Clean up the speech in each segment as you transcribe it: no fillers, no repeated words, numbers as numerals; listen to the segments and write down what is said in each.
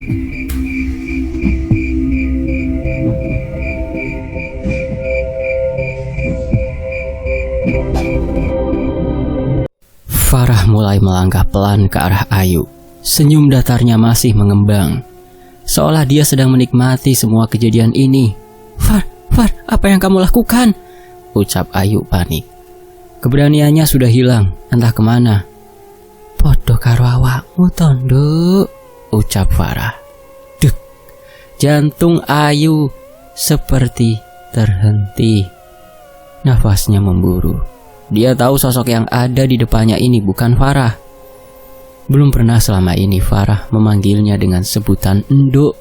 Farah mulai melangkah pelan ke arah Ayu. Senyum datarnya masih mengembang, seolah dia sedang menikmati semua kejadian ini. Far, apa yang kamu lakukan? Ucap Ayu panik. Keberaniannya sudah hilang, entah kemana. Podo karo awakmu tondo, ucap Farah. Dek, jantung Ayu seperti terhenti. Nafasnya memburu. Dia tahu sosok yang ada di depannya ini bukan Farah. Belum pernah selama ini Farah memanggilnya dengan sebutan Nduk.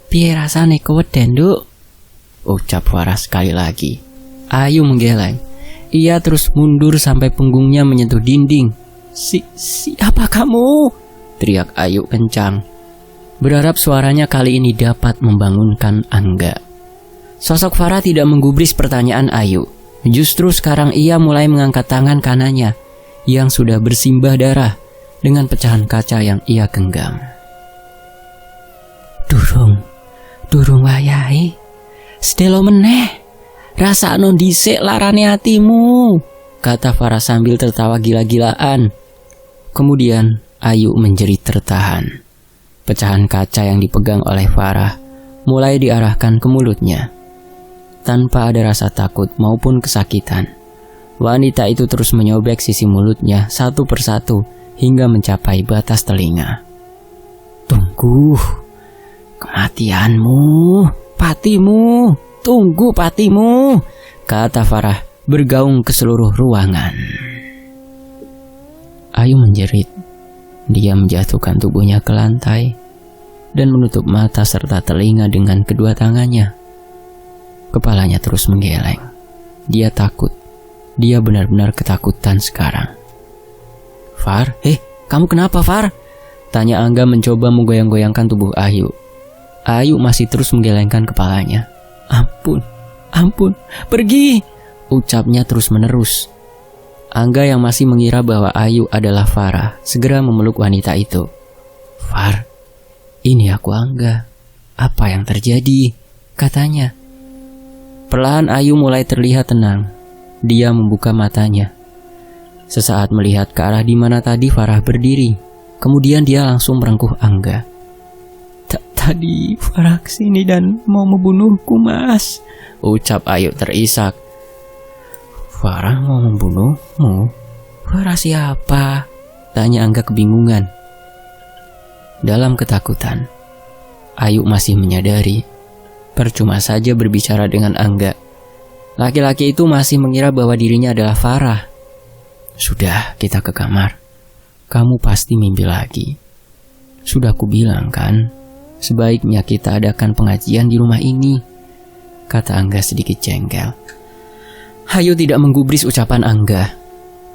Piye rasane keweden, Nduk? Ucap Farah sekali lagi. Ayu menggeleng. Ia terus mundur sampai punggungnya menyentuh dinding. Siapa kamu? Teriak Ayu kencang, berharap suaranya kali ini dapat membangunkan Angga. Sosok Farah tidak menggubris pertanyaan Ayu. Justru sekarang ia mulai mengangkat tangan kanannya yang sudah bersimbah darah dengan pecahan kaca yang ia genggam. Durung wayahe. Sedelo meneh. Rasakno dhisik larane atimu, kata Farah sambil tertawa gila-gilaan. Kemudian Ayu menjerit tertahan. Pecahan kaca yang dipegang oleh Farah mulai diarahkan ke mulutnya. Tanpa ada rasa takut maupun kesakitan, wanita itu terus menyobek sisi mulutnya satu persatu hingga mencapai batas telinga. Tunggu, kematianmu, patimu. Tunggu patimu, kata Farah bergaung ke seluruh ruangan. Ayu menjerit. Dia menjatuhkan tubuhnya ke lantai dan menutup mata serta telinga dengan kedua tangannya. Kepalanya terus menggeleng. Dia takut. Dia benar-benar ketakutan sekarang. Far, kamu kenapa Far? Tanya Angga mencoba menggoyang-goyangkan tubuh Ayu. Ayu masih terus menggelengkan kepalanya. Ampun, pergi, ucapnya terus-menerus. Angga yang masih mengira bahwa Ayu adalah Farah segera memeluk wanita itu. Far, ini aku Angga. Apa yang terjadi? Katanya. Perlahan Ayu mulai terlihat tenang. Dia membuka matanya. Sesaat melihat ke arah di mana tadi Farah berdiri. Kemudian dia langsung merengkuh Angga. Tadi Farah kesini dan mau membunuhku, Mas, ucap Ayu terisak. Farah mau membunuhmu? Farah siapa? Tanya Angga kebingungan. Dalam ketakutan, Ayu masih menyadari percuma saja berbicara dengan Angga. Laki-laki itu masih mengira bahwa dirinya adalah Farah. Sudah, kita ke kamar. Kamu pasti mimpi lagi. Sudah kubilang kan, sebaiknya kita adakan pengajian di rumah ini, kata Angga sedikit jengkel. Ayu tidak menggubris ucapan Angga.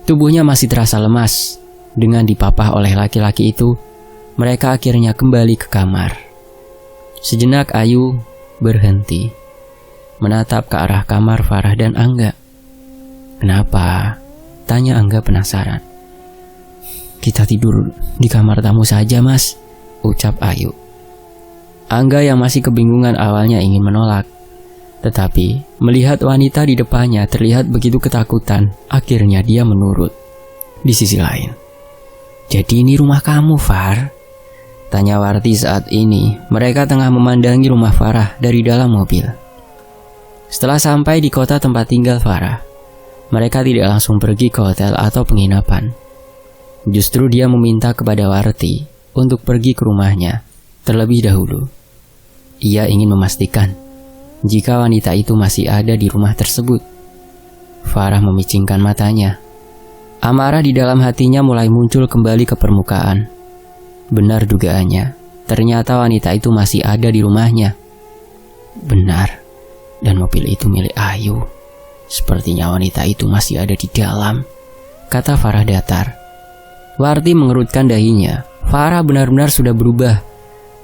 Tubuhnya masih terasa lemas. Dengan dipapah oleh laki-laki itu, mereka akhirnya kembali ke kamar. Sejenak Ayu berhenti, menatap ke arah kamar Farah dan Angga. Kenapa? Tanya Angga penasaran. Kita tidur di kamar tamu saja, Mas, ucap Ayu. Angga yang masih kebingungan awalnya ingin menolak, tetapi melihat wanita di depannya terlihat begitu ketakutan, akhirnya dia menurut. Di sisi lain, jadi ini rumah kamu, Far? Tanya Warti saat ini mereka tengah memandangi rumah Farah dari dalam mobil. Setelah sampai di kota tempat tinggal Farah, mereka tidak langsung pergi ke hotel atau penginapan. Justru dia meminta kepada Warti untuk pergi ke rumahnya terlebih dahulu. Ia ingin memastikan jika wanita itu masih ada di rumah tersebut. Farah memicingkan matanya. Amarah di dalam hatinya mulai muncul kembali ke permukaan. Benar dugaannya, ternyata wanita itu masih ada di rumahnya. Benar, dan mobil itu milik Ayu. Sepertinya wanita itu masih ada di dalam, kata Farah datar. Warti mengerutkan dahinya. Farah benar-benar sudah berubah.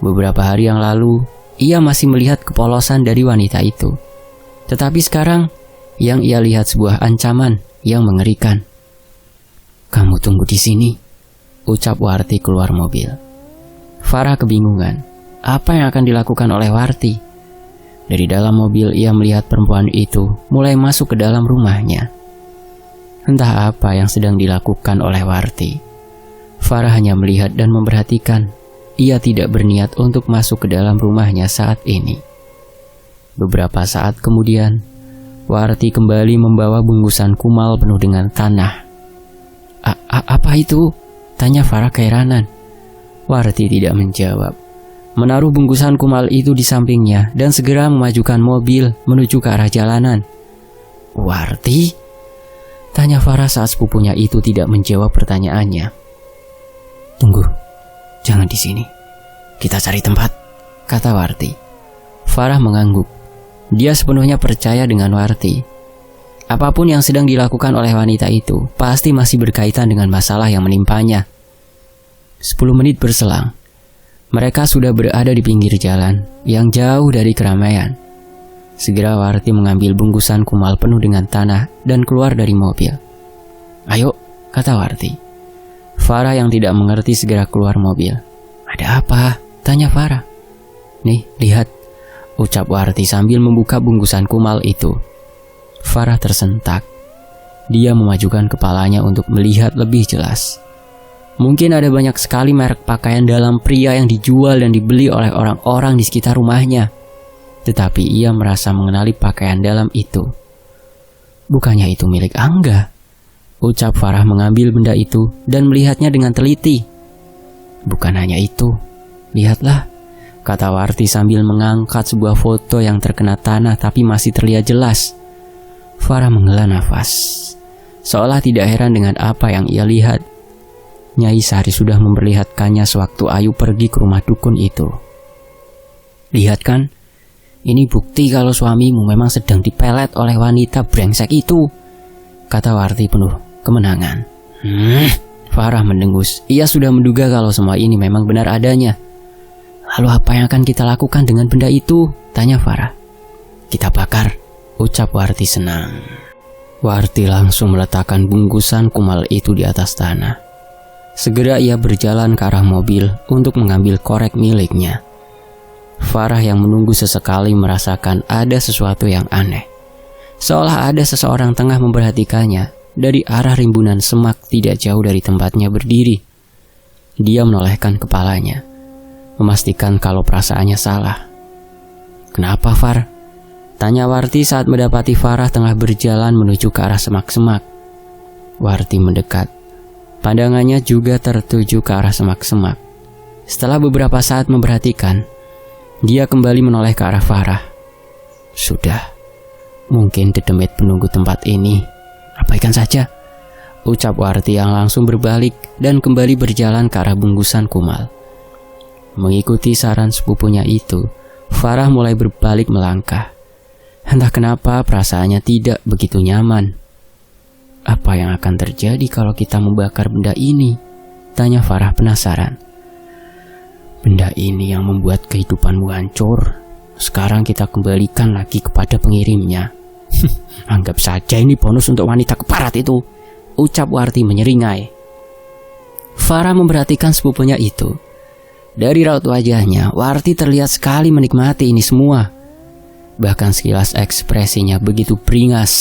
Beberapa hari yang lalu, ia masih melihat kepolosan dari wanita itu. Tetapi sekarang, yang ia lihat sebuah ancaman yang mengerikan. Kamu tunggu di sini, ucap Warti keluar mobil. Farah kebingungan. Apa yang akan dilakukan oleh Warti? Dari dalam mobil ia melihat perempuan itu mulai masuk ke dalam rumahnya. Entah apa yang sedang dilakukan oleh Warti. Farah hanya melihat dan memperhatikan. Ia tidak berniat untuk masuk ke dalam rumahnya saat ini. Beberapa saat kemudian, Warti kembali membawa bungkusan kumal penuh dengan tanah. Apa itu? Tanya Farah keheranan. Warti tidak menjawab. Menaruh bungkusan kumal itu di sampingnya dan segera memajukan mobil menuju ke arah jalanan. Warti? Tanya Farah saat sepupunya itu tidak menjawab pertanyaannya. Tunggu, jangan di sini. Kita cari tempat, kata Warti. Farah mengangguk. Dia sepenuhnya percaya dengan Warti. Apapun yang sedang dilakukan oleh wanita itu pasti masih berkaitan dengan masalah yang menimpanya. 10 menit berselang. Mereka sudah berada di pinggir jalan yang jauh dari keramaian. Segera Warti mengambil bungkusan kumal penuh dengan tanah dan keluar dari mobil. Ayo, kata Warti. Farah yang tidak mengerti segera keluar mobil. Ada apa? Tanya Farah. Nih, lihat, ucap Warti sambil membuka bungkusan kumal itu. Farah tersentak. Dia memajukan kepalanya untuk melihat lebih jelas. Mungkin ada banyak sekali merek pakaian dalam pria yang dijual dan dibeli oleh orang-orang di sekitar rumahnya. Tetapi ia merasa mengenali pakaian dalam itu. Bukannya itu milik Angga? Ucap Farah mengambil benda itu dan melihatnya dengan teliti. Bukan hanya itu, lihatlah, kata Warti sambil mengangkat sebuah foto yang terkena tanah tapi masih terlihat jelas. Farah menghela nafas, seolah tidak heran dengan apa yang ia lihat. Nyai Sari sudah memperlihatkannya sewaktu Ayu pergi ke rumah dukun itu. Lihat kan, ini bukti kalau suamimu memang sedang dipelet oleh wanita brengsek itu, kata Warti penuh kemenangan. Farah mendengus. Ia sudah menduga kalau semua ini memang benar adanya. Lalu apa yang akan kita lakukan dengan benda itu? Tanya Farah. Kita bakar, ucap Warti senang. Warti langsung meletakkan bungkusan kumal itu di atas tanah. Segera ia berjalan ke arah mobil untuk mengambil korek miliknya. Farah yang menunggu sesekali merasakan ada sesuatu yang aneh. Seolah ada seseorang tengah memperhatikannya dari arah rimbunan semak tidak jauh dari tempatnya berdiri. Dia menolehkan kepalanya, memastikan kalau perasaannya salah. Kenapa, Far? Tanya Warti saat mendapati Farah tengah berjalan menuju ke arah semak-semak. Warti mendekat. Pandangannya juga tertuju ke arah semak-semak. Setelah beberapa saat memperhatikan, dia kembali menoleh ke arah Farah. Sudah, mungkin dedemit penunggu tempat ini. Abaikan saja, ucap Warti yang langsung berbalik dan kembali berjalan ke arah bungkusan kumal. Mengikuti saran sepupunya itu, Farah mulai berbalik melangkah. Entah kenapa perasaannya tidak begitu nyaman. Apa yang akan terjadi kalau kita membakar benda ini? Tanya Farah penasaran. Benda ini yang membuat kehidupanmu hancur. Sekarang kita kembalikan lagi kepada pengirimnya. Anggap saja ini bonus untuk wanita keparat itu, ucap Warti menyeringai. Farah memperhatikan sepupunya itu. Dari raut wajahnya, Warti terlihat sekali menikmati ini semua. Bahkan sekilas ekspresinya begitu beringas.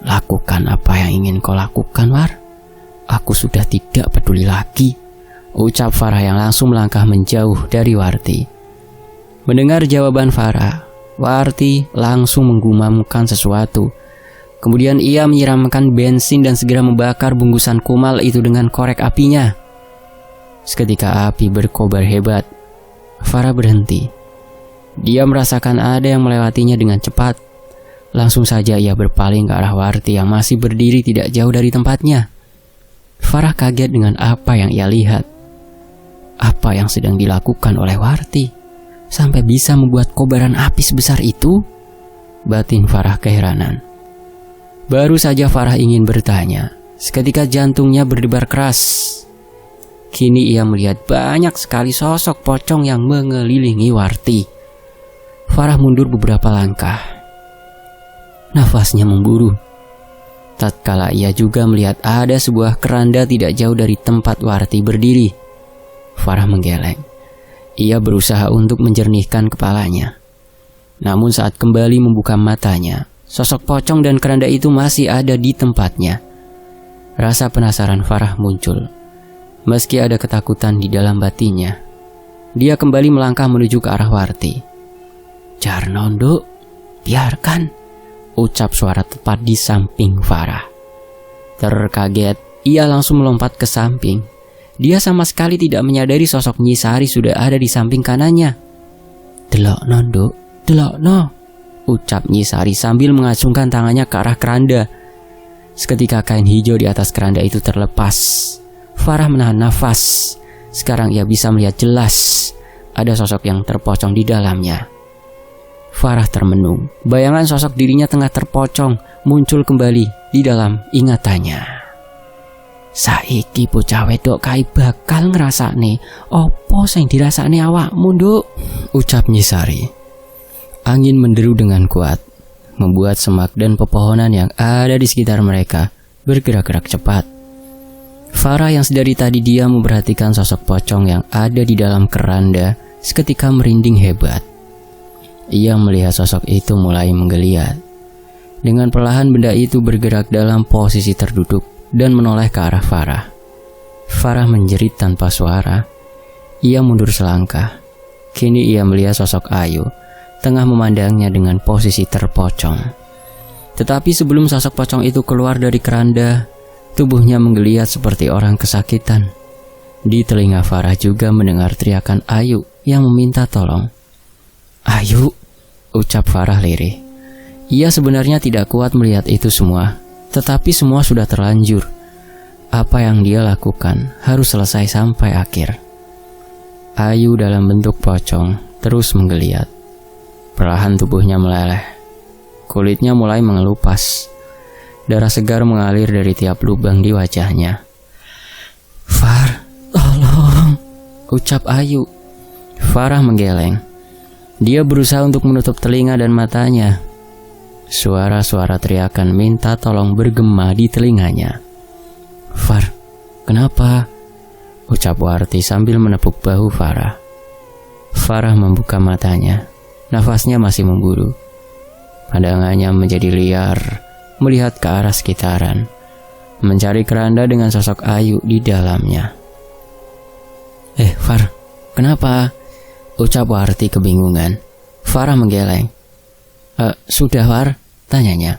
Lakukan apa yang ingin kau lakukan, War. Aku sudah tidak peduli lagi, ucap Farah yang langsung melangkah menjauh dari Warti. Mendengar jawaban Farah, Warti langsung menggumamkan sesuatu. Kemudian ia menyiramkan bensin dan segera membakar bungkusan kumal itu dengan korek apinya. Seketika api berkobar hebat. Farah berhenti. Dia merasakan ada yang melewatinya dengan cepat. Langsung saja ia berpaling ke arah Warti yang masih berdiri tidak jauh dari tempatnya. Farah kaget dengan apa yang ia lihat. Apa yang sedang dilakukan oleh Warti sampai bisa membuat kobaran api sebesar itu? Batin Farah keheranan. Baru saja Farah ingin bertanya, seketika jantungnya berdebar keras. Kini ia melihat banyak sekali sosok pocong yang mengelilingi Warti. Farah mundur beberapa langkah. Nafasnya memburu. Tatkala ia juga melihat ada sebuah keranda tidak jauh dari tempat Warti berdiri. Farah menggeleng. Ia berusaha untuk menjernihkan kepalanya. Namun saat kembali membuka matanya, sosok pocong dan keranda itu masih ada di tempatnya. Rasa penasaran Farah muncul. Meski ada ketakutan di dalam batinnya, dia kembali melangkah menuju ke arah Warti. "Jarno, Nduk, biarkan," ucap suara tepat di samping Farah. Terkaget, ia langsung melompat ke samping. Dia sama sekali tidak menyadari sosok Nyi Sari sudah ada di samping kanannya. "Delokno, Nduk, delokno," ucap Nyi Sari sambil mengacungkan tangannya ke arah keranda. Seketika kain hijau di atas keranda itu terlepas. Farah menahan nafas. Sekarang ia bisa melihat jelas ada sosok yang terpocong di dalamnya. Farah termenung. Bayangan sosok dirinya tengah terpocong muncul kembali di dalam ingatannya. "Saiki bocah wedok kai bakal ngrasakne opo sing dirasakne awakmu, Nduk?" ucap Nyi Sari. Angin menderu dengan kuat, membuat semak dan pepohonan yang ada di sekitar mereka bergerak-gerak cepat. Farah yang sedari tadi diam memperhatikan sosok pocong yang ada di dalam keranda seketika merinding hebat. Ia melihat sosok itu mulai menggeliat. Dengan perlahan benda itu bergerak dalam posisi terduduk dan menoleh ke arah Farah. Farah menjerit tanpa suara. Ia mundur selangkah. Kini ia melihat sosok Ayu tengah memandangnya dengan posisi terpocong. Tetapi sebelum sosok pocong itu keluar dari keranda, tubuhnya menggeliat seperti orang kesakitan. Di telinga Farah juga mendengar teriakan Ayu yang meminta tolong. "Ayu," ucap Farah lirih. Ia sebenarnya tidak kuat melihat itu semua. Tetapi semua sudah terlanjur. Apa yang dia lakukan harus selesai sampai akhir. Ayu dalam bentuk pocong terus menggeliat. Perlahan tubuhnya meleleh. Kulitnya mulai mengelupas. Darah segar mengalir dari tiap lubang di wajahnya. "Far, tolong," ucap Ayu. Farah menggeleng. Dia berusaha untuk menutup telinga dan matanya. Suara-suara teriakan minta tolong bergema di telinganya. "Far, kenapa?" ucap Warti sambil menepuk bahu Farah. Farah membuka matanya. Nafasnya masih memburu. Pandangannya menjadi liar, melihat ke arah sekitaran, mencari keranda dengan sosok Ayu di dalamnya. Far, kenapa?" ucap Warti kebingungan. Farah menggeleng. Sudah, Far?" tanyanya.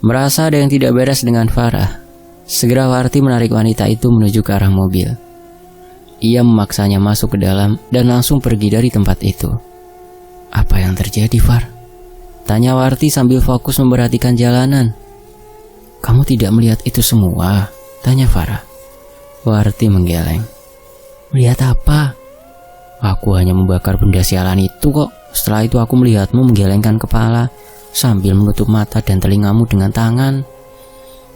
Merasa ada yang tidak beres dengan Farah, segera Warti menarik wanita itu menuju ke arah mobil. Ia memaksanya masuk ke dalam dan langsung pergi dari tempat itu. "Apa yang terjadi, Far?" tanya Warti sambil fokus memperhatikan jalanan. "Kamu tidak melihat itu semua?" tanya Farah. Warti menggeleng. "Melihat apa?" "Aku hanya membakar benda sialan itu kok. Setelah itu aku melihatmu menggelengkan kepala sambil menutup mata dan telingamu dengan tangan."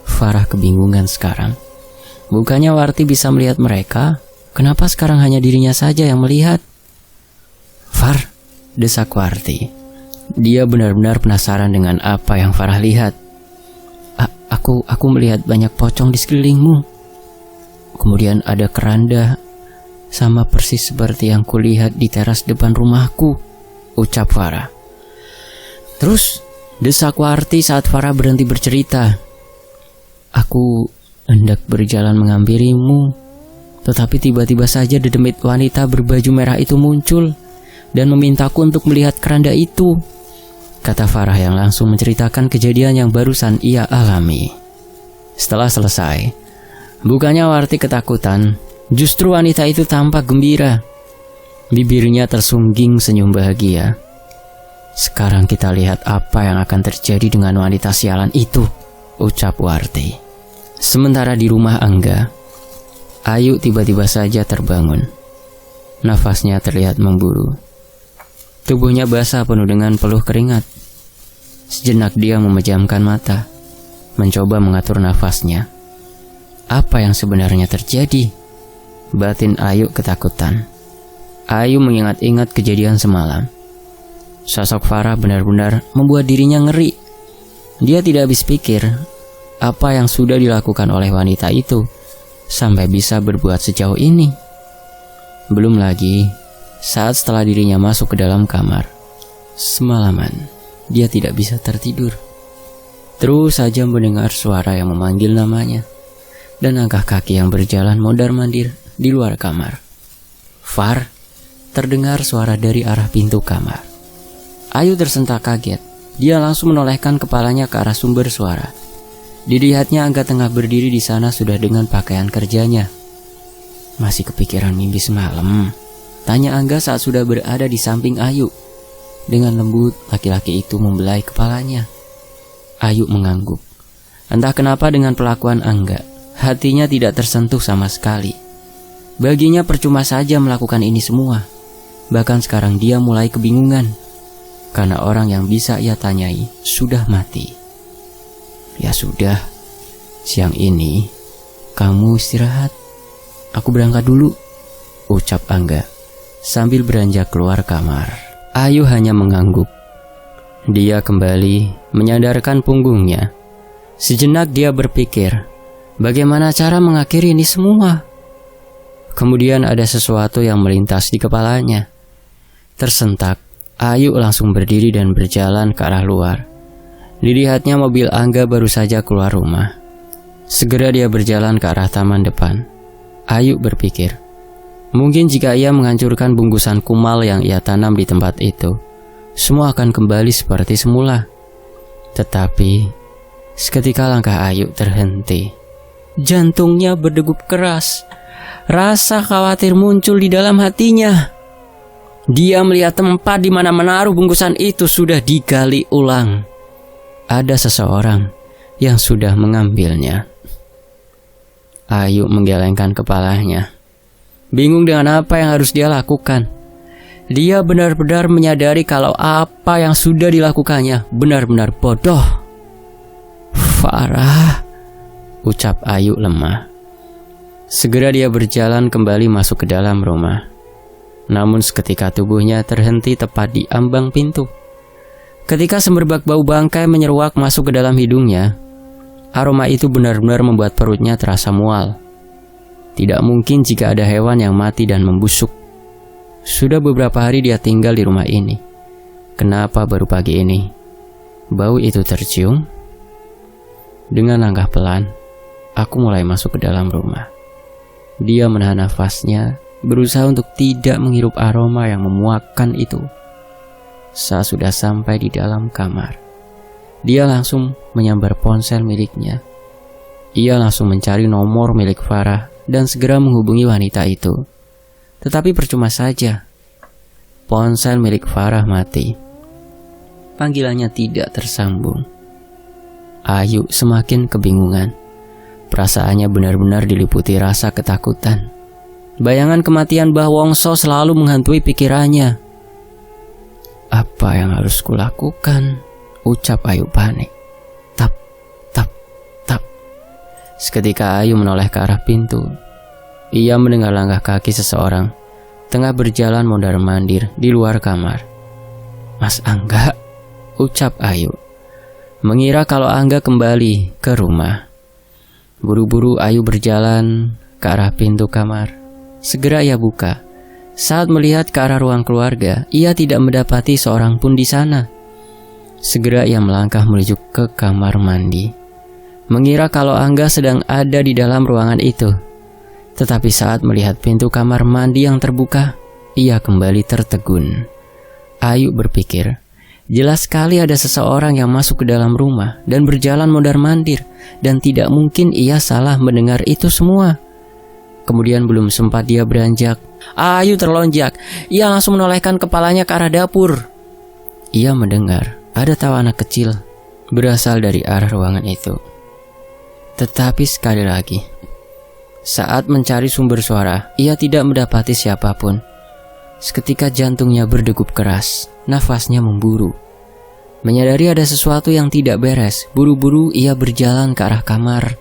Farah kebingungan sekarang. Bukannya Warti bisa melihat mereka? Kenapa sekarang hanya dirinya saja yang melihat? "Far," desak Warti. Dia benar-benar penasaran dengan apa yang Farah lihat. Aku melihat banyak pocong di sekelilingmu. Kemudian ada keranda, sama persis seperti yang kulihat di teras depan rumahku," ucap Farah. "Terus?" desak Warti saat Farah berhenti bercerita. "Aku hendak berjalan menghampirimu, tetapi tiba-tiba saja dedemit wanita berbaju merah itu muncul dan memintaku untuk melihat keranda itu," kata Farah yang langsung menceritakan kejadian yang barusan ia alami. Setelah selesai, bukannya Warti ketakutan, justru wanita itu tampak gembira. Bibirnya tersungging senyum bahagia. "Sekarang kita lihat apa yang akan terjadi dengan wanita sialan itu," ucap Warti. Sementara di rumah Angga, Ayu tiba-tiba saja terbangun. Nafasnya terlihat memburu. Tubuhnya basah penuh dengan peluh keringat. Sejenak dia memejamkan mata, mencoba mengatur nafasnya. Apa yang sebenarnya terjadi? Batin Ayu ketakutan. Ayu mengingat-ingat kejadian semalam. Sosok Farah benar-benar membuat dirinya ngeri. Dia tidak habis pikir apa yang sudah dilakukan oleh wanita itu sampai bisa berbuat sejauh ini. Belum lagi saat setelah dirinya masuk ke dalam kamar. Semalaman dia tidak bisa tertidur. Terus saja mendengar suara yang memanggil namanya dan langkah kaki yang berjalan mondar-mandir di luar kamar. Far, terdengar suara dari arah pintu kamar. Ayu tersentak kaget. Dia langsung menolehkan kepalanya ke arah sumber suara. Dilihatnya Angga tengah berdiri di sana sudah dengan pakaian kerjanya. Masih kepikiran mimpi semalam? Tanya Angga saat sudah berada di samping Ayu. Dengan lembut, laki-laki itu membelai kepalanya. Ayu mengangguk. Entah kenapa dengan perlakuan Angga, hatinya tidak tersentuh sama sekali. Baginya percuma saja melakukan ini semua. Bahkan sekarang dia mulai kebingungan. Karena orang yang bisa ia tanyai sudah mati. Ya sudah, siang ini kamu istirahat. Aku berangkat dulu, ucap Angga sambil beranjak keluar kamar. Ayu hanya mengangguk. Dia kembali menyadarkan punggungnya. Sejenak dia berpikir, bagaimana cara mengakhiri ini semua? Kemudian ada sesuatu yang melintas di kepalanya. Tersentak, Ayu langsung berdiri dan berjalan ke arah luar. Dilihatnya mobil Angga baru saja keluar rumah. Segera dia berjalan ke arah taman depan. Ayu berpikir, mungkin jika ia menghancurkan bungkusan kumal yang ia tanam di tempat itu, semua akan kembali seperti semula. Tetapi seketika langkah Ayu terhenti. Jantungnya berdegup keras. Rasa khawatir muncul di dalam hatinya. Dia melihat tempat di mana menaruh bungkusan itu sudah digali ulang. Ada seseorang yang sudah mengambilnya. Ayu menggelengkan kepalanya, bingung dengan apa yang harus dia lakukan. Dia benar-benar menyadari kalau apa yang sudah dilakukannya benar-benar bodoh. Farah, ucap Ayu lemah. Segera dia berjalan kembali masuk ke dalam rumah. Namun seketika tubuhnya terhenti tepat di ambang pintu. Ketika semerbak bau bangkai menyeruak masuk ke dalam hidungnya, aroma itu benar-benar membuat perutnya terasa mual. Tidak mungkin jika ada hewan yang mati dan membusuk. Sudah beberapa hari dia tinggal di rumah ini. Kenapa baru pagi ini bau itu tercium? Dengan langkah pelan, aku mulai masuk ke dalam rumah. Dia menahan nafasnya, berusaha untuk tidak menghirup aroma yang memuakkan itu. Saat sudah sampai di dalam kamar, dia langsung menyambar ponsel miliknya. Ia langsung mencari nomor milik Farah dan segera menghubungi wanita itu. Tetapi percuma saja. Ponsel milik Farah mati. Panggilannya tidak tersambung. Ayu semakin kebingungan. Perasaannya benar-benar diliputi rasa ketakutan. Bayangan kematian Mbah Wongso selalu menghantui pikirannya. Apa yang harus kulakukan? Ucap Ayu panik. Tap, tap, tap. Seketika Ayu menoleh ke arah pintu. Ia mendengar langkah kaki seseorang tengah berjalan mondar-mandir di luar kamar. Mas Angga, ucap Ayu, mengira kalau Angga kembali ke rumah. Buru-buru Ayu berjalan ke arah pintu kamar. Segera ia buka. Saat melihat ke arah ruang keluarga, ia tidak mendapati seorang pun di sana. Segera ia melangkah menuju ke kamar mandi, mengira kalau Angga sedang ada di dalam ruangan itu. Tetapi saat melihat pintu kamar mandi yang terbuka, ia kembali tertegun. Ayu berpikir, jelas sekali ada seseorang yang masuk ke dalam rumah dan berjalan mondar-mandir, dan tidak mungkin ia salah mendengar itu semua. Kemudian belum sempat dia beranjak, Ayu terlonjak. Ia langsung menolehkan kepalanya ke arah dapur. Ia mendengar ada tawa anak kecil berasal dari arah ruangan itu. Tetapi sekali lagi, saat mencari sumber suara, ia tidak mendapati siapapun. Seketika jantungnya berdegup keras, nafasnya memburu. Menyadari ada sesuatu yang tidak beres, buru-buru ia berjalan ke arah kamar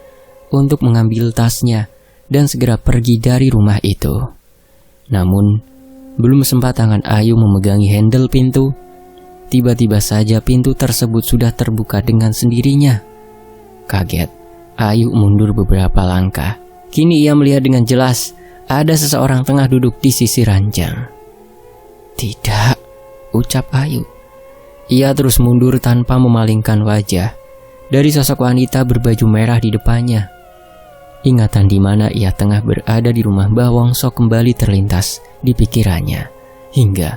untuk mengambil tasnya dan segera pergi dari rumah itu. Namun, belum sempat tangan Ayu memegangi handle pintu, tiba-tiba saja pintu tersebut sudah terbuka dengan sendirinya. Kaget, Ayu mundur beberapa langkah. Kini ia melihat dengan jelas ada seseorang tengah duduk di sisi ranjang. "Tidak," ucap Ayu. Ia terus mundur tanpa memalingkan wajah dari sosok wanita berbaju merah di depannya. Ingatan di mana ia tengah berada di rumah Mbah Wongso kembali terlintas di pikirannya. Hingga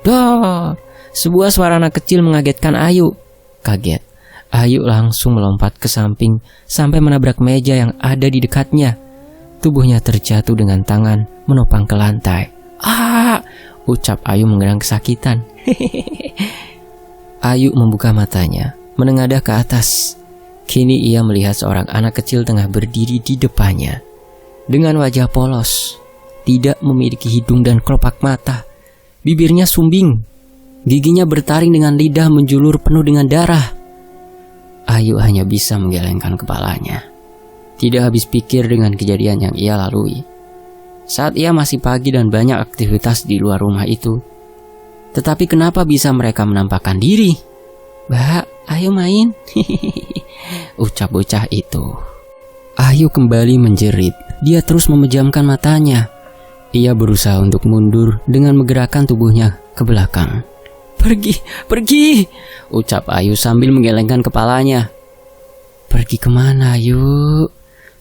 "Dor!" sebuah suara anak kecil mengagetkan Ayu. Kaget, Ayu langsung melompat ke samping sampai menabrak meja yang ada di dekatnya. Tubuhnya terjatuh dengan tangan menopang ke lantai. "Ah!" ucap Ayu mengerang kesakitan. Ayu membuka matanya, menengadah ke atas. Kini ia melihat seorang anak kecil tengah berdiri di depannya. Dengan wajah polos, tidak memiliki hidung dan kelopak mata. Bibirnya sumbing, giginya bertaring dengan lidah menjulur penuh dengan darah. Ayu hanya bisa menggelengkan kepalanya. Tidak habis pikir dengan kejadian yang ia lalui. Saat ia masih pagi dan banyak aktivitas di luar rumah itu. Tetapi kenapa bisa mereka menampakkan diri? "Mbak, ayo main," ucap bocah itu. Ayu kembali menjerit. Dia terus memejamkan matanya. Ia berusaha untuk mundur dengan menggerakkan tubuhnya ke belakang. Pergi, pergi!" ucap Ayu sambil menggelengkan kepalanya. "Pergi kemana, Ayu?"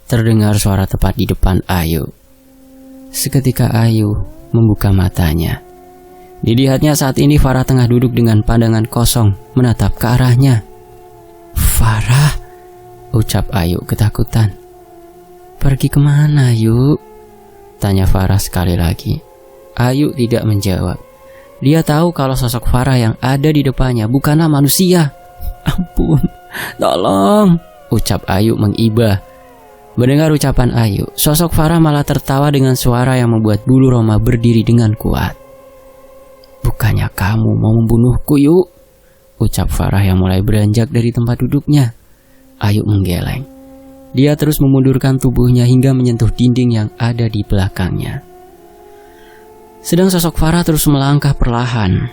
terdengar suara tepat di depan Ayu. Seketika Ayu membuka matanya. Dilihatnya saat ini Farah tengah duduk dengan pandangan kosong menatap ke arahnya. "Farah," ucap Ayu ketakutan. "Pergi kemana, Ayu?" tanya Farah sekali lagi. Ayu tidak menjawab. Dia tahu kalau sosok Farah yang ada di depannya bukanlah manusia. "Ampun, tolong," ucap Ayu mengibah. Mendengar ucapan Ayu, sosok Farah malah tertawa dengan suara yang membuat bulu Roma berdiri dengan kuat. "Bukannya kamu mau membunuhku, Yuk?" ucap Farah yang mulai beranjak dari tempat duduknya. Ayu menggeleng. Dia terus memundurkan tubuhnya hingga menyentuh dinding yang ada di belakangnya. Sedang sosok Farah terus melangkah perlahan.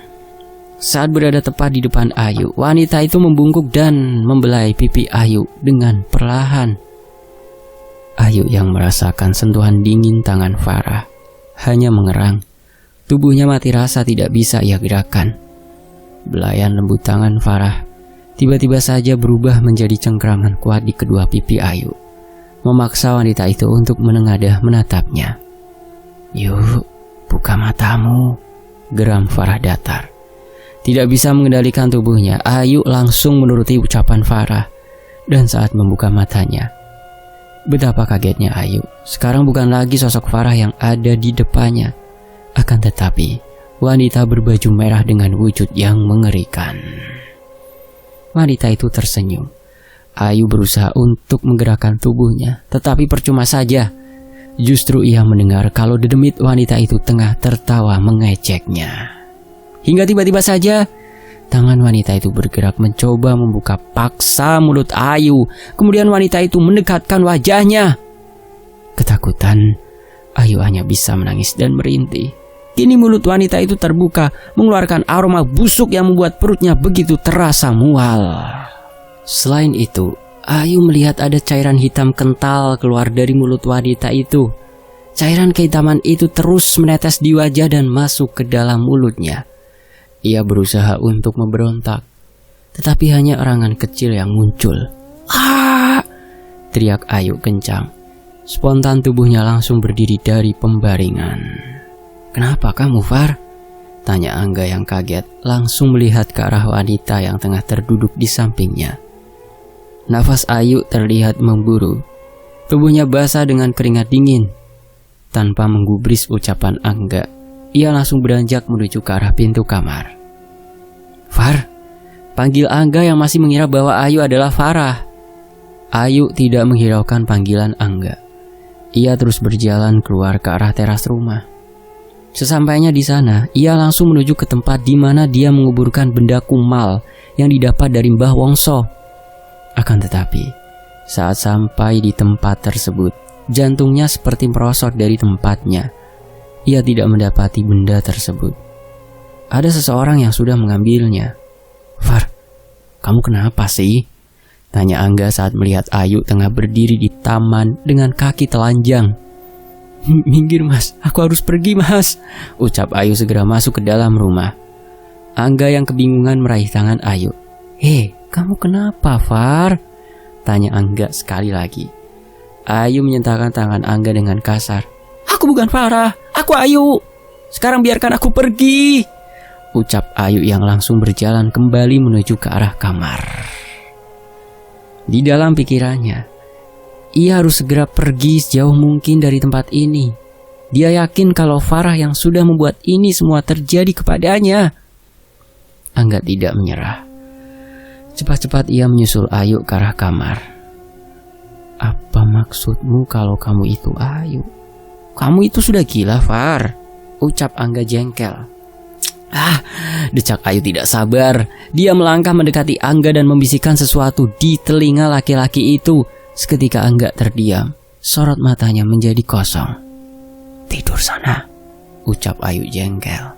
Saat berada tepat di depan Ayu, wanita itu membungkuk dan membelai pipi Ayu dengan perlahan. Ayu yang merasakan sentuhan dingin tangan Farah hanya mengerang. Tubuhnya mati rasa tidak bisa ia gerakkan. Belayan lembut tangan Farah tiba-tiba saja berubah menjadi cengkraman kuat di kedua pipi Ayu, memaksa wanita itu untuk menengadah menatapnya. "Yuk, buka matamu," geram Farah datar. Tidak bisa mengendalikan tubuhnya, Ayu langsung menuruti ucapan Farah. Dan saat membuka matanya, betapa kagetnya Ayu. Sekarang bukan lagi sosok Farah yang ada di depannya, akan tetapi wanita berbaju merah dengan wujud yang mengerikan. Wanita itu tersenyum. Ayu berusaha untuk menggerakkan tubuhnya, tetapi percuma saja. Justru ia mendengar kalau dedemit wanita itu tengah tertawa mengejeknya. Hingga tiba-tiba saja tangan wanita itu bergerak mencoba membuka paksa mulut Ayu. Kemudian wanita itu mendekatkan wajahnya. Ketakutan, Ayu hanya bisa menangis dan merintih. Kini mulut wanita itu terbuka, mengeluarkan aroma busuk yang membuat perutnya begitu terasa mual. Selain itu, Ayu melihat ada cairan hitam kental keluar dari mulut wanita itu. Cairan kehitaman itu terus menetes di wajah dan masuk ke dalam mulutnya. Ia berusaha untuk memberontak, tetapi hanya erangan kecil yang muncul. "Ah!" teriak Ayu kencang. Spontan tubuhnya langsung berdiri dari pembaringan. "Kenapa kamu, Far?" tanya Angga yang kaget, langsung melihat ke arah wanita yang tengah terduduk di sampingnya. Nafas Ayu terlihat memburu. Tubuhnya basah dengan keringat dingin. Tanpa menggubris ucapan Angga, ia langsung beranjak menuju ke arah pintu kamar. "Far," panggil Angga yang masih mengira bahwa Ayu adalah Farah. Ayu tidak menghiraukan panggilan Angga. Ia terus berjalan keluar ke arah teras rumah. Sesampainya di sana, ia langsung menuju ke tempat di mana dia menguburkan benda kumal yang didapat dari Mbah Wongso. Akan tetapi, saat sampai di tempat tersebut, jantungnya seperti merosot dari tempatnya. Ia tidak mendapati benda tersebut. Ada seseorang yang sudah mengambilnya. "Far, kamu kenapa sih?" tanya Angga saat melihat Ayu tengah berdiri di taman dengan kaki telanjang. Minggir mas, aku harus pergi mas, ucap Ayu segera masuk ke dalam rumah. Angga yang kebingungan meraih tangan Ayu. Kamu kenapa Far? Tanya Angga sekali lagi. Ayu menyentakkan tangan Angga dengan kasar. Aku bukan Farah, aku Ayu. Sekarang biarkan aku pergi, ucap Ayu yang langsung berjalan kembali menuju ke arah kamar. Di dalam pikirannya, ia harus segera pergi sejauh mungkin dari tempat ini. Dia yakin kalau Farah yang sudah membuat ini semua terjadi kepadanya. Angga tidak menyerah. Cepat-cepat ia menyusul Ayu ke arah kamar. Apa maksudmu kalau kamu itu Ayu? Kamu itu sudah gila, Far, ucap Angga jengkel. Decak Ayu tidak sabar. Dia melangkah mendekati Angga dan membisikkan sesuatu di telinga laki-laki itu. Seketika Angga terdiam, sorot matanya menjadi kosong. Tidur sana, ucap Ayu jengkel.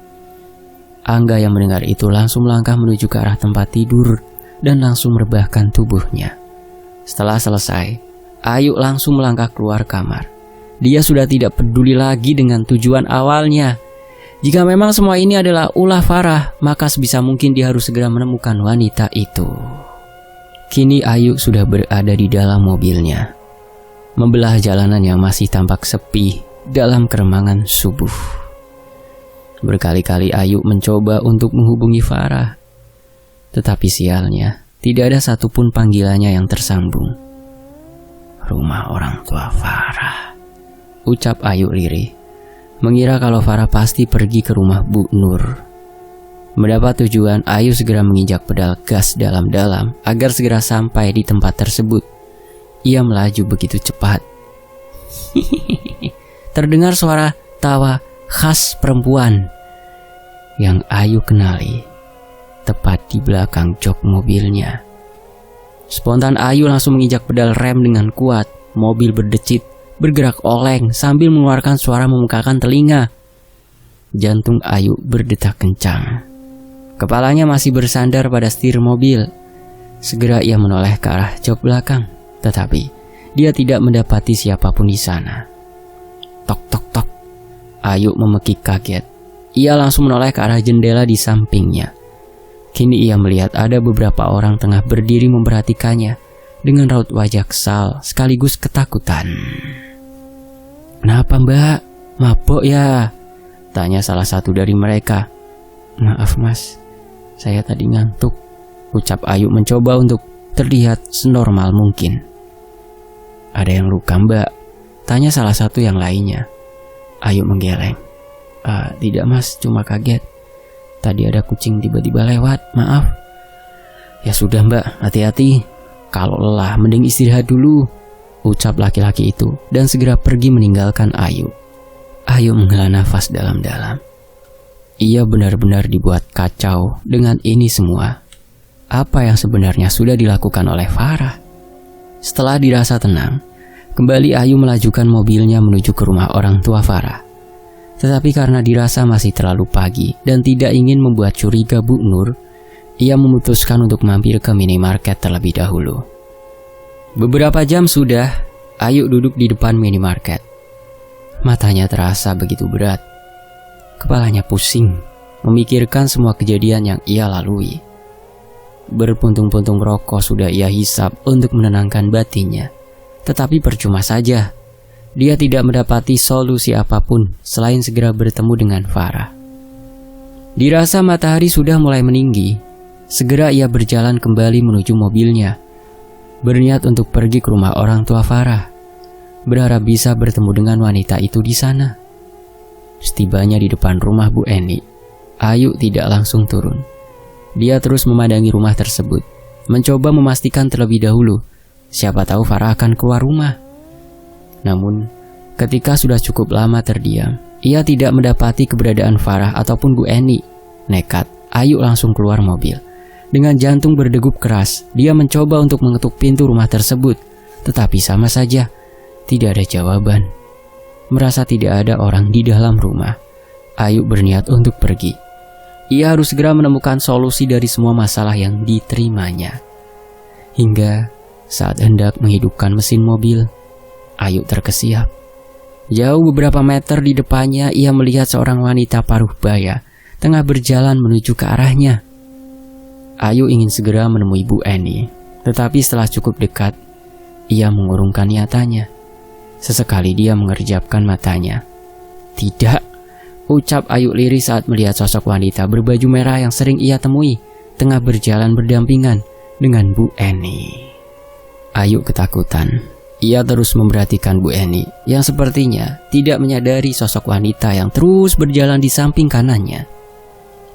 Angga yang mendengar itu langsung melangkah menuju ke arah tempat tidur dan langsung merebahkan tubuhnya. Setelah selesai, Ayu langsung melangkah keluar kamar. Dia sudah tidak peduli lagi dengan tujuan awalnya. Jika memang semua ini adalah ulah Farah, maka sebisa mungkin dia harus segera menemukan wanita itu. Kini Ayu sudah berada di dalam mobilnya, membelah jalanan yang masih tampak sepi dalam keremangan subuh. Berkali-kali Ayu mencoba untuk menghubungi Farah, tetapi sialnya tidak ada satupun panggilannya yang tersambung. Rumah orang tua Farah, ucap Ayu lirih, mengira kalau Farah pasti pergi ke rumah Bu Nur. Mendapat tujuan, Ayu segera menginjak pedal gas dalam-dalam agar segera sampai di tempat tersebut. Ia melaju begitu cepat. Terdengar suara tawa khas perempuan yang Ayu kenali tepat di belakang jok mobilnya. Spontan Ayu langsung menginjak pedal rem dengan kuat. Mobil berdecit, bergerak oleng sambil mengeluarkan suara memekakan telinga. Jantung Ayu berdetak kencang. Kepalanya masih bersandar pada setir mobil. Segera ia menoleh ke arah jok belakang, tetapi dia tidak mendapati siapapun di sana. Tok tok tok. Ayu memekik kaget. Ia langsung menoleh ke arah jendela di sampingnya. Kini ia melihat ada beberapa orang tengah berdiri memperhatikannya dengan raut wajah kesal sekaligus ketakutan. Kenapa mbak? Mabok ya? Tanya salah satu dari mereka. Maaf mas, saya tadi ngantuk, ucap Ayu mencoba untuk terlihat senormal mungkin. Ada yang luka mbak? Tanya salah satu yang lainnya. Ayu menggeleng. Tidak mas, cuma kaget. Tadi ada kucing tiba-tiba lewat, maaf. Ya sudah mbak, hati-hati. Kalau lelah mending istirahat dulu, ucap laki-laki itu dan segera pergi meninggalkan Ayu. Ayu menghela nafas dalam-dalam. Ia benar-benar dibuat kacau dengan ini semua. Apa yang sebenarnya sudah dilakukan oleh Farah? Setelah dirasa tenang, kembali Ayu melajukan mobilnya menuju ke rumah orang tua Farah. Tetapi karena dirasa masih terlalu pagi dan tidak ingin membuat curiga Bu Nur, ia memutuskan untuk mampir ke minimarket terlebih dahulu. Beberapa jam sudah, Ayu duduk di depan minimarket. Matanya terasa begitu berat. Kepalanya pusing, memikirkan semua kejadian yang ia lalui. Berpuntung-puntung rokok sudah ia hisap untuk menenangkan batinnya. Tetapi percuma saja. Dia tidak mendapati solusi apapun selain segera bertemu dengan Farah. Dirasa matahari sudah mulai meninggi, segera ia berjalan kembali menuju mobilnya, berniat untuk pergi ke rumah orang tua Farah, berharap bisa bertemu dengan wanita itu di sana. Setibanya di depan rumah Bu Eni, Ayu tidak langsung turun. Dia terus memandangi rumah tersebut, mencoba memastikan terlebih dahulu, siapa tahu Farah akan keluar rumah. Namun, ketika sudah cukup lama terdiam, ia tidak mendapati keberadaan Farah ataupun Bu Eni. Nekat, Ayu langsung keluar mobil. Dengan jantung berdegup keras, dia mencoba untuk mengetuk pintu rumah tersebut, tetapi sama saja, tidak ada jawaban. Merasa tidak ada orang di dalam rumah, Ayu berniat untuk pergi. Ia harus segera menemukan solusi dari semua masalah yang diterimanya. Hingga saat hendak menghidupkan mesin mobil, Ayu terkesiap. Jauh beberapa meter di depannya, ia melihat seorang wanita paruh baya tengah berjalan menuju ke arahnya. Ayu ingin segera menemui Bu Eni, tetapi setelah cukup dekat, ia mengurungkan niatannya. Sesekali dia mengerjapkan matanya. "Tidak," ucap Ayu lirih saat melihat sosok wanita berbaju merah yang sering ia temui tengah berjalan berdampingan dengan Bu Eni. Ayu ketakutan. Ia terus memperhatikan Bu Eni yang sepertinya tidak menyadari sosok wanita yang terus berjalan di samping kanannya.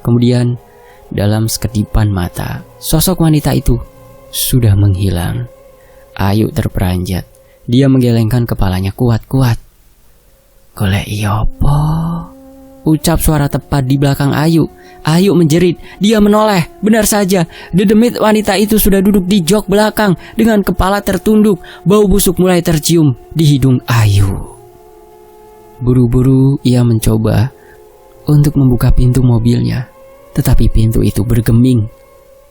Kemudian, dalam sekedipan mata, sosok wanita itu sudah menghilang. Ayu terperanjat. Dia menggelengkan kepalanya kuat-kuat. "Golek opo?" ucap suara tepat di belakang Ayu. Ayu menjerit. Dia menoleh. Benar saja, dedemit wanita itu sudah duduk di jok belakang dengan kepala tertunduk. Bau busuk mulai tercium di hidung Ayu. Buru-buru ia mencoba untuk membuka pintu mobilnya, tetapi pintu itu bergeming.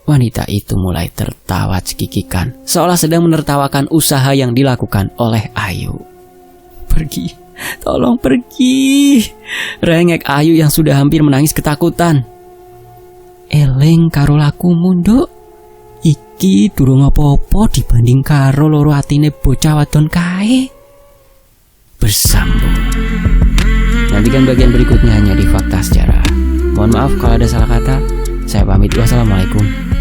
Wanita itu mulai tertawa cekikikan, seolah sedang menertawakan usaha yang dilakukan oleh Ayu. "Pergi, tolong pergi," rengek Ayu yang sudah hampir menangis ketakutan. "Eleng karo lakumu, Nduk. Iki durung apa-apa dibanding karo loro atine bocah wadon kae." Bersambung. Nantikan bagian berikutnya hanya di Fakta Sejarah. Mohon maaf kalau ada salah kata. Saya pamit. Wassalamualaikum